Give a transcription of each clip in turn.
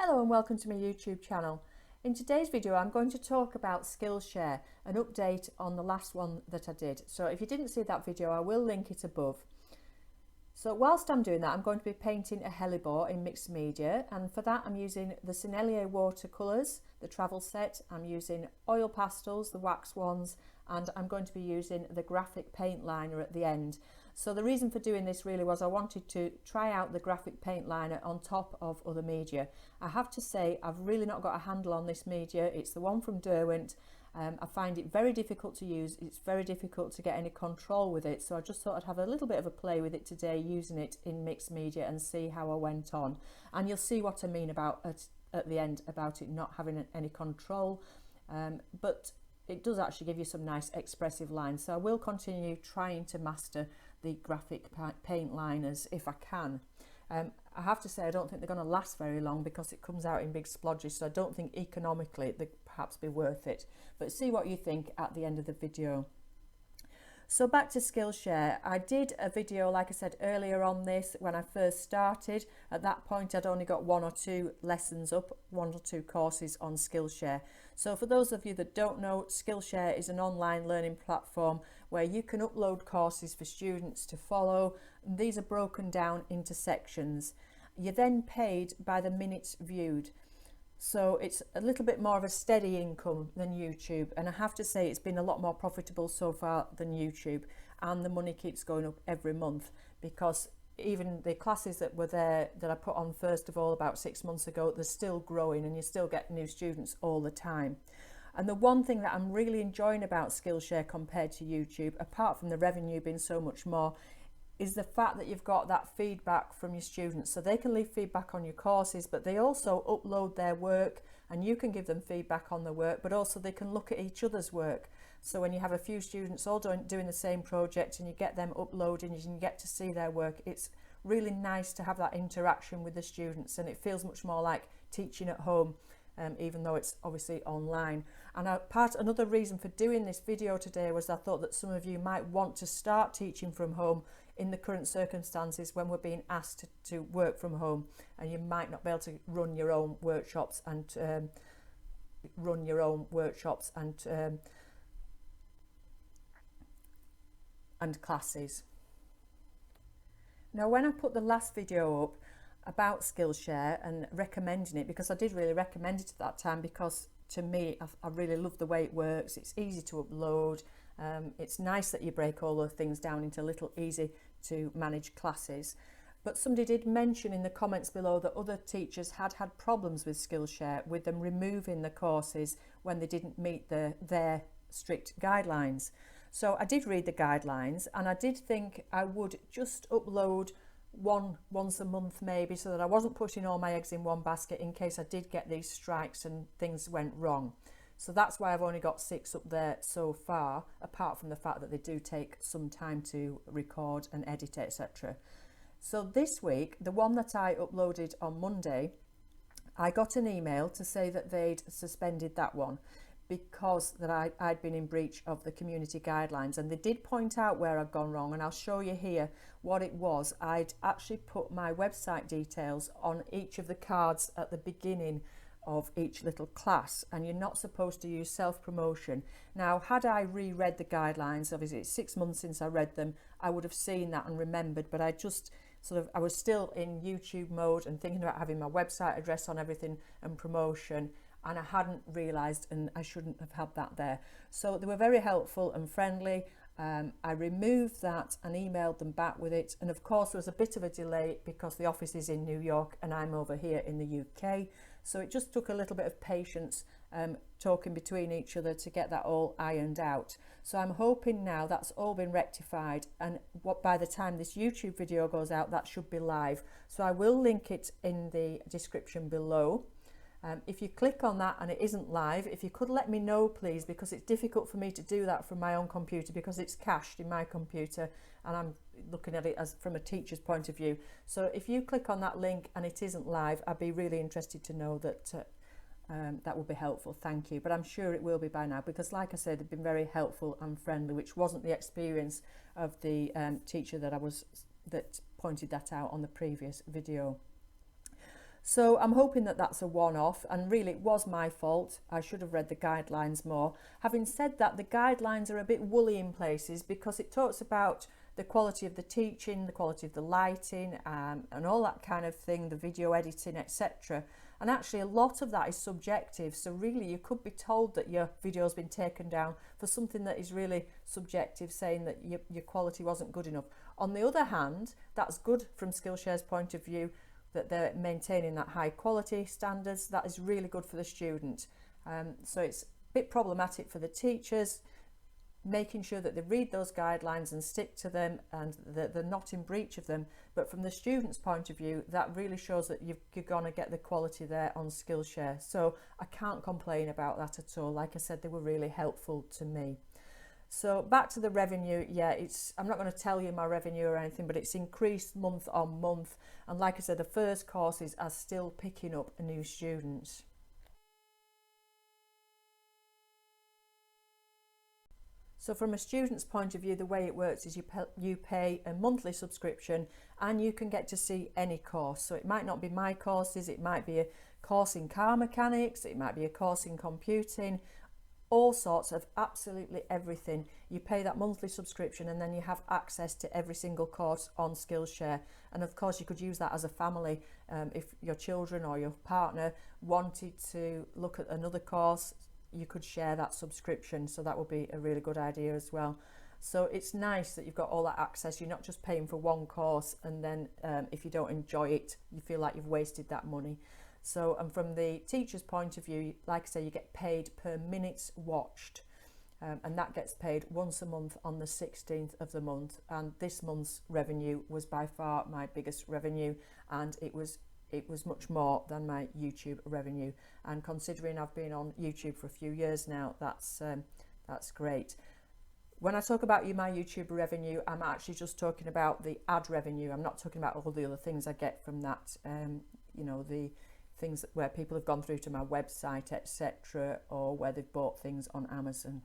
Hello and welcome to my YouTube channel. In today's video I'm going to talk about Skillshare, an update on the last one that I did. So if you didn't see that video I will link it above. So whilst I'm doing that I'm going to be painting a Hellebore in mixed media, and for that I'm using the Sennelier watercolours, the travel set. I'm using oil pastels, the wax ones, and I'm going to be using the graphic paint liner at the end. So the reason for doing this really was I wanted to try out the graphic paint liner on top of other media. I have to say I've really not got a handle on this media. It's the one from Derwent. I find it very difficult to use. It's very difficult to get any control with it. So I just thought I'd have a little bit of a play with it today, using it in mixed media and see how I went on. And you'll see what I mean about at the end about it not having any control. But it does actually give you some nice expressive lines. So I will continue trying to master the graphic paint liners if I can. I have to say I don't think they're going to last very long because it comes out in big splodges, so I don't think economically they'd perhaps be worth it. But see what you think at the end of the video. So back to Skillshare. I did a video, like I said earlier, on this when I first started. At that point I'd only got 1 or 2 lessons up, 1 or 2 courses on Skillshare. So for those of you that don't know, Skillshare is an online learning platform where you can upload courses for students to follow. These are broken down into sections. You're then paid by the minutes viewed. So it's a little bit more of a steady income than YouTube, and I have to say it's been a lot more profitable so far than YouTube, and the money keeps going up every month because even the classes that were there that I put on first of all about 6 months ago, they're still growing and you still get new students all the time. And the one thing that I'm really enjoying about Skillshare compared to YouTube, apart from the revenue being so much more, is the fact that you've got that feedback from your students. So they can leave feedback on your courses, but they also upload their work and you can give them feedback on the work, but also they can look at each other's work. So when you have a few students all doing the same project and you get them uploading and you get to see their work, it's really nice to have that interaction with the students, and it feels much more like teaching at home. Even though it's obviously online. And another reason for doing this video today was I thought that some of you might want to start teaching from home in the current circumstances when we're being asked to work from home, and you might not be able to run your own workshops and classes. Now when I put the last video up about Skillshare and recommending it, because I did really recommend it at that time, because to me I really love the way it works. It's easy to upload. It's nice that you break all the things down into little easy to manage classes. But somebody did mention in the comments below that other teachers had problems with Skillshare, with them removing the courses when they didn't meet their strict guidelines. So I did read the guidelines, and I did think I would just upload once a month maybe, so that I wasn't putting all my eggs in one basket in case I did get these strikes and things went wrong. So that's why I've only got 6 up there so far, apart from the fact that they do take some time to record and edit, etc. So this week, the one that I uploaded on Monday, I got an email to say that they'd suspended that one because that I'd been in breach of the community guidelines, and they did point out where I'd gone wrong, and I'll show you here what it was. I'd actually put my website details on each of the cards at the beginning of each little class, and you're not supposed to use self-promotion. Now, had I reread the guidelines, obviously it's 6 months since I read them, I would have seen that and remembered, but I just I was still in YouTube mode and thinking about having my website address on everything and promotion, and I hadn't realised, and I shouldn't have had that there. So they were very helpful and friendly. I removed that and emailed them back with it, and of course there was a bit of a delay because the office is in New York and I'm over here in the UK, so it just took a little bit of patience talking between each other to get that all ironed out. So I'm hoping now that's all been rectified, and by the time this YouTube video goes out that should be live. So I will link it in the description below. If you click on that and it isn't live, if you could let me know please, because it's difficult for me to do that from my own computer because it's cached in my computer and I'm looking at it as from a teacher's point of view. So if you click on that link and it isn't live, I'd be really interested to know that. That would be helpful, thank you. But I'm sure it will be by now, because like I said, they've been very helpful and friendly, which wasn't the experience of the teacher that pointed that out on the previous video. So I'm hoping that that's a one-off, and really it was my fault. I should have read the guidelines more. Having said that, the guidelines are a bit woolly in places because it talks about the quality of the teaching, the quality of the lighting, and all that kind of thing, the video editing, etc. And actually a lot of that is subjective, so really you could be told that your video has been taken down for something that is really subjective, saying that your quality wasn't good enough. On the other hand, that's good from Skillshare's point of view, that they're maintaining that high quality standards. That is really good for the student. So it's a bit problematic for the teachers, making sure that they read those guidelines and stick to them and that they're not in breach of them. But from the student's point of view, that really shows that you're going to get the quality there on Skillshare. So I can't complain about that at all. Like I said, they were really helpful to me. So back to the revenue, yeah, I'm not going to tell you my revenue or anything, but it's increased month on month. And like I said, the first courses are still picking up new students. So from a student's point of view, the way it works is you pay a monthly subscription and you can get to see any course. So it might not be my courses, it might be a course in car mechanics, it might be a course in computing, all sorts of absolutely everything. You pay that monthly subscription and then you have access to every single course on Skillshare. And of course you could use that as a family if your children or your partner wanted to look at another course, you could share that subscription. So that would be a really good idea as well. So it's nice that you've got all that access. You're not just paying for one course and then if you don't enjoy it, you feel like you've wasted that money. So, and from the teacher's point of view, like I say, you get paid per minutes watched, and that gets paid once a month on the 16th of the month. And this month's revenue was by far my biggest revenue, and it was much more than my YouTube revenue. And considering I've been on YouTube for a few years now, that's great. When I talk about my YouTube revenue, I'm actually just talking about the ad revenue. I'm not talking about all the other things I get from that, you know, the things where people have gone through to my website, etc., or where they've bought things on Amazon.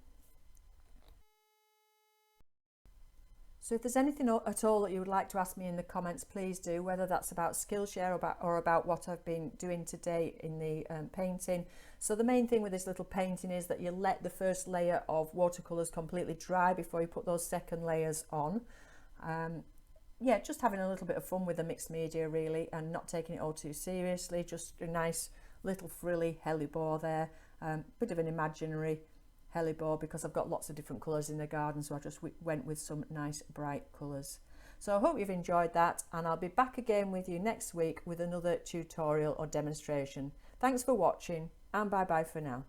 So if there's anything at all that you would like to ask me in the comments, please do, whether that's about Skillshare or about what I've been doing today in the painting. So the main thing with this little painting is that you let the first layer of watercolours completely dry before you put those second layers on. Yeah, just having a little bit of fun with the mixed media really, and not taking it all too seriously. Just a nice little frilly hellebore there, bit of an imaginary hellebore because I've got lots of different colours in the garden, so I just went with some nice bright colours. So I hope you've enjoyed that, and I'll be back again with you next week with another tutorial or demonstration. Thanks for watching, and bye bye for now.